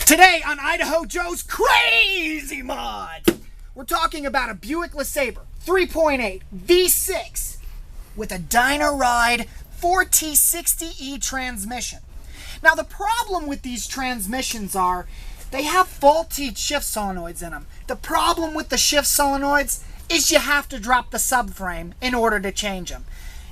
Today on Idaho Joe's Crazy Mod, we're talking about a Buick LeSabre 3.8 V6 with a Dyna-Ride 4T60E transmission. Now the problem with these transmissions are they have faulty shift solenoids in them. The problem with the shift solenoids is you have to drop the subframe in order to change them.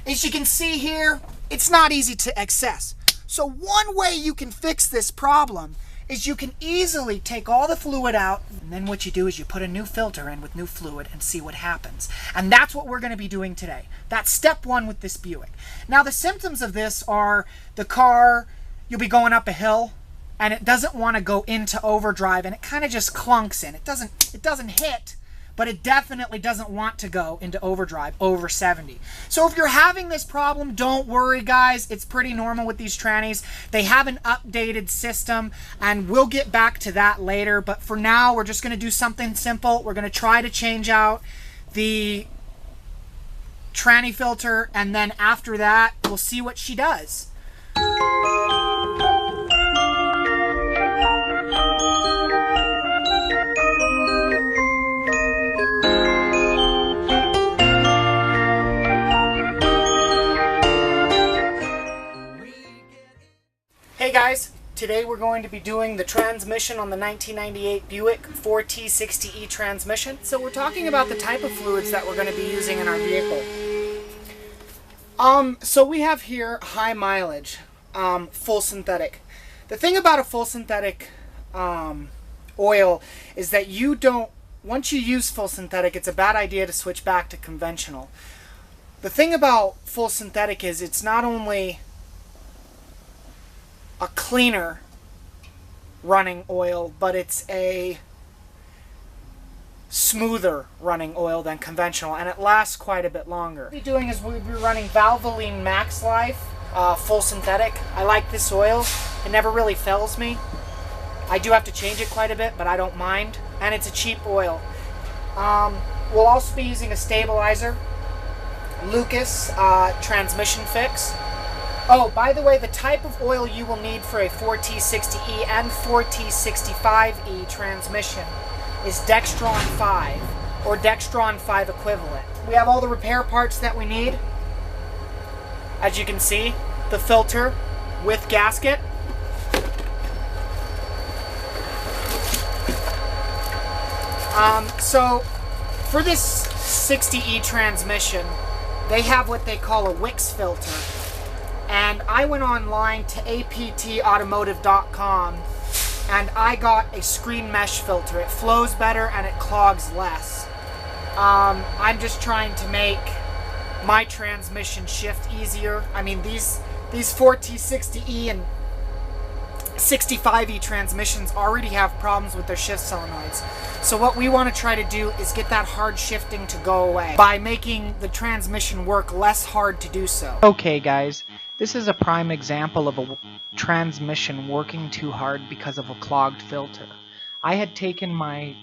As you can see here, it's not easy to access. So one way you can fix this problem is you can easily take all the fluid out, and then what you do is you put a new filter in with new fluid and see what happens. And that's what we're going to be doing today. That's step one with this Buick. Now the symptoms of this are the car, you'll be going up a hill and it doesn't want to go into overdrive and it kind of just clunks in. It doesn't hit, but it definitely doesn't want to go into overdrive over 70. So if you're having this problem, don't worry guys. It's pretty normal with these trannies. They have an updated system and we'll get back to that later. But for now, we're just gonna do something simple. We're gonna try to change out the tranny filter, and then after that, we'll see what she does. Hey guys, today we're going to be doing the transmission on the 1998 Buick 4T60E transmission. So we're talking about the type of fluids that we're going to be using in our vehicle. So we have here high mileage, full synthetic. The thing about a full synthetic oil is that you don't, once you use full synthetic, it's a bad idea to switch back to conventional. The thing about full synthetic is it's not only a cleaner running oil, but it's a smoother running oil than conventional, and it lasts quite a bit longer. What we'll be doing is we'll be running Valvoline Max Life full synthetic. I like this oil. It never really fails me. I do have to change it quite a bit, but I don't mind, and it's a cheap oil. We'll also be using a stabilizer, Lucas transmission fix. Oh, by the way, the type of oil you will need for a 4T60E and 4T65E transmission is Dextron 5 or Dextron 5 equivalent. We have all the repair parts that we need. As you can see, the filter with gasket. So for this 60E transmission, they have what they call a Wix filter. And I went online to aptautomotive.com and I got a screen mesh filter. It flows better and it clogs less. I'm just trying to make my transmission shift easier. I mean, these 4T60E and 65E transmissions already have problems with their shift solenoids. So what we want to try to do is get that hard shifting to go away by making the transmission work less hard to do so. Okay guys, this is a prime example of a transmission working too hard because of a clogged filter. I had taken my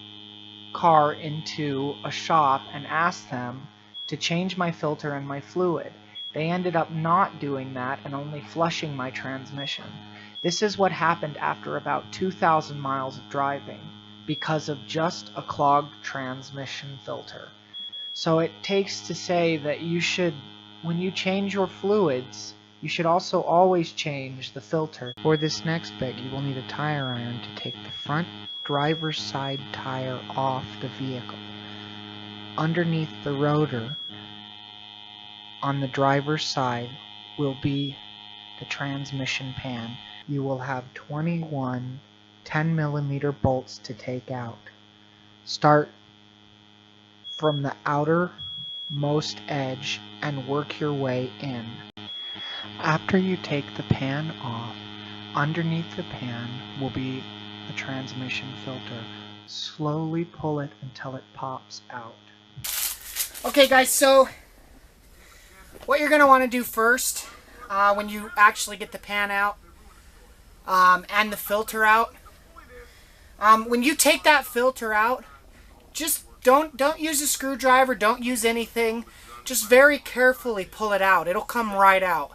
car into a shop and asked them to change my filter and my fluid. They ended up not doing that and only flushing my transmission. This is what happened after about 2,000 miles of driving because of just a clogged transmission filter. So it takes to say that you should, when you change your fluids, you should also always change the filter. For this next bit, you will need a tire iron to take the front driver's side tire off the vehicle. Underneath the rotor, on the driver's side, will be the transmission pan. You will have 21 10mm bolts to take out. Start from the outermost edge and work your way in. After you take the pan off, underneath the pan will be the transmission filter. Slowly pull it until it pops out. Okay guys, so what you're going to want to do first when you actually get the pan out and the filter out, when you take that filter out, just don't use a screwdriver, don't use anything, just very carefully pull it out. It'll come right out.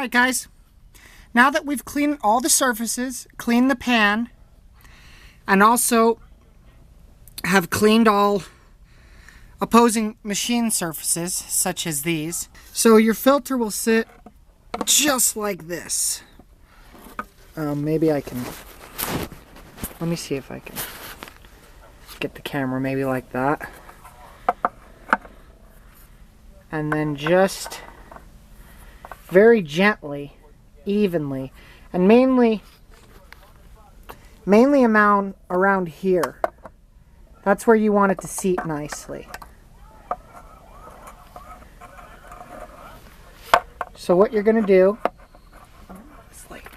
Alright guys, now that we've cleaned all the surfaces, cleaned the pan, and also have cleaned all opposing machine surfaces, such as these, so your filter will sit just like this. Maybe I can, let me see if I can get the camera maybe like that. And then just very gently, evenly, and mainly around here. That's where you want it to seat nicely. So what you're gonna do, it's like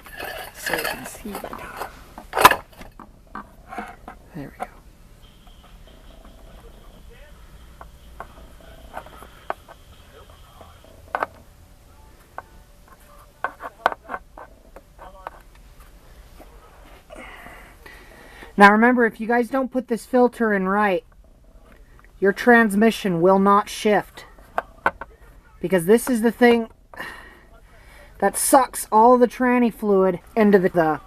so you can see it. There we go. Now remember, if you guys don't put this filter in right, your transmission will not shift. Because this is the thing that sucks all the tranny fluid into the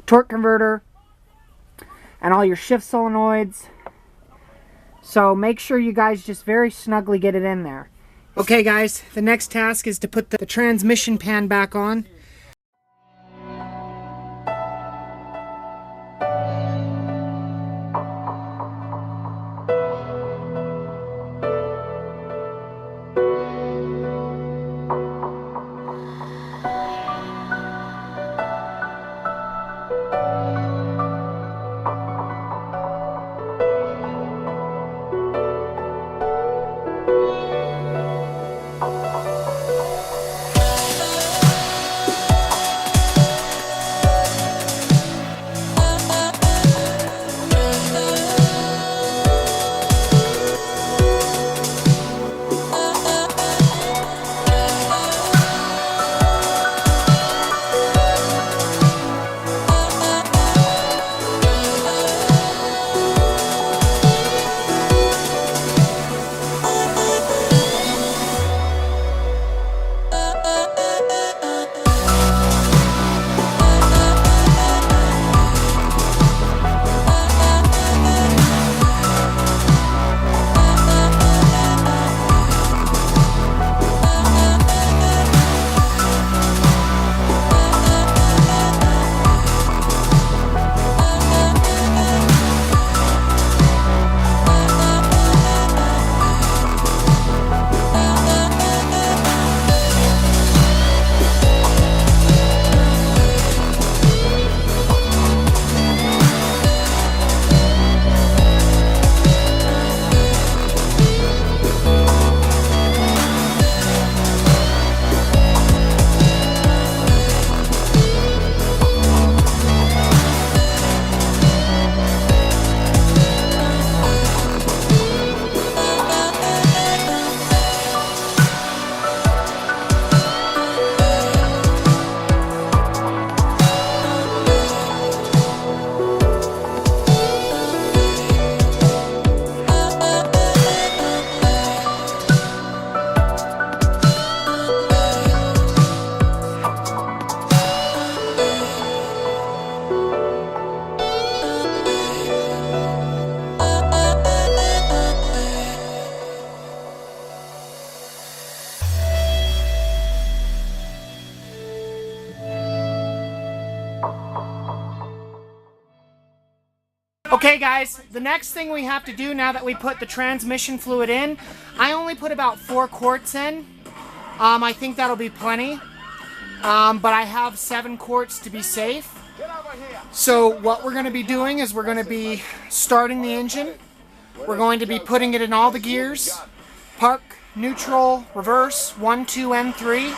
torque converter and all your shift solenoids. So make sure you guys just very snugly get it in there. Okay guys, the next task is to put the transmission pan back on. Okay guys, the next thing we have to do now that we put the transmission fluid in, I only put about 4 quarts in. I think that'll be plenty. But I have 7 quarts to be safe. So what we're going to be doing is we're going to be starting the engine. We're going to be putting it in all the gears. Park, neutral, reverse, 1, 2, and 3.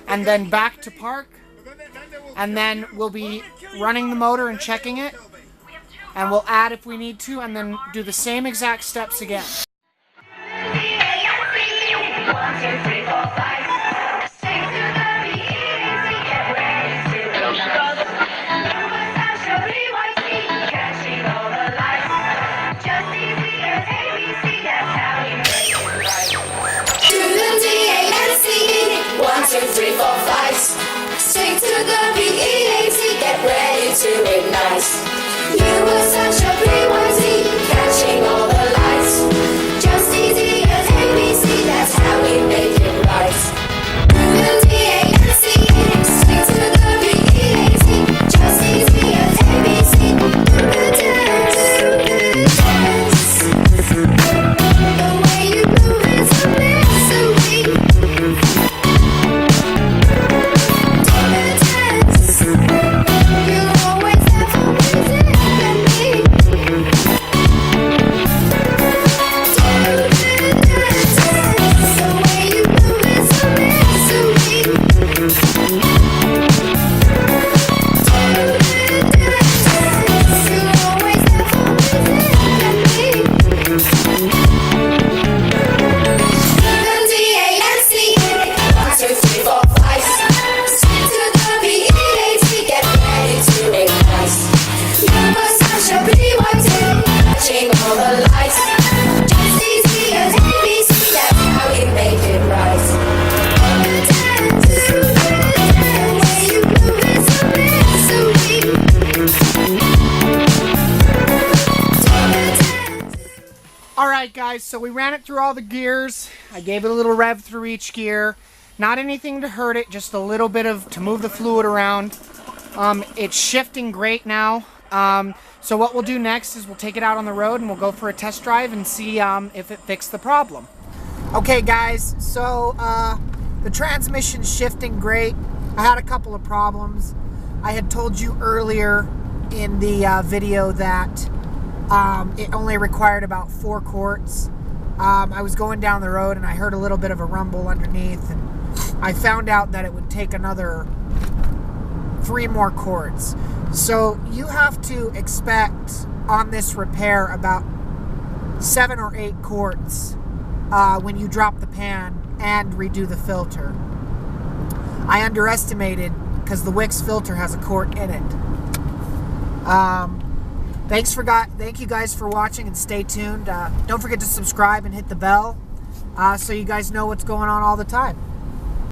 And then back to park. And then we'll be running the motor and checking it. And we'll add if we need to, and then do the same exact steps again. To the DEX V, 1, 2, 3, 4, 5. to it nice. You were such a pre-1Z, catching all the lights. Just easy as ABC, that's how we make it right. DANC, stick to the BEAT. Just easy as ABC, do the dance. The way you move is a mystery. Alright guys, so we ran it through all the gears. I gave it a little rev through each gear. Not anything to hurt it, just a little bit to move the fluid around. It's shifting great now. So what we'll do next is we'll take it out on the road and we'll go for a test drive and see if it fixed the problem. Okay guys, so the transmission's shifting great. I had a couple of problems. I had told you earlier in the video that it only required about 4 quarts. I was going down the road and I heard a little bit of a rumble underneath, and I found out that it would take another 3 more quarts. So you have to expect on this repair about 7 or 8 quarts when you drop the pan and redo the filter. I underestimated because the Wix filter has a quart in it. Thank you guys for watching, and stay tuned. Don't forget to subscribe and hit the bell so you guys know what's going on all the time.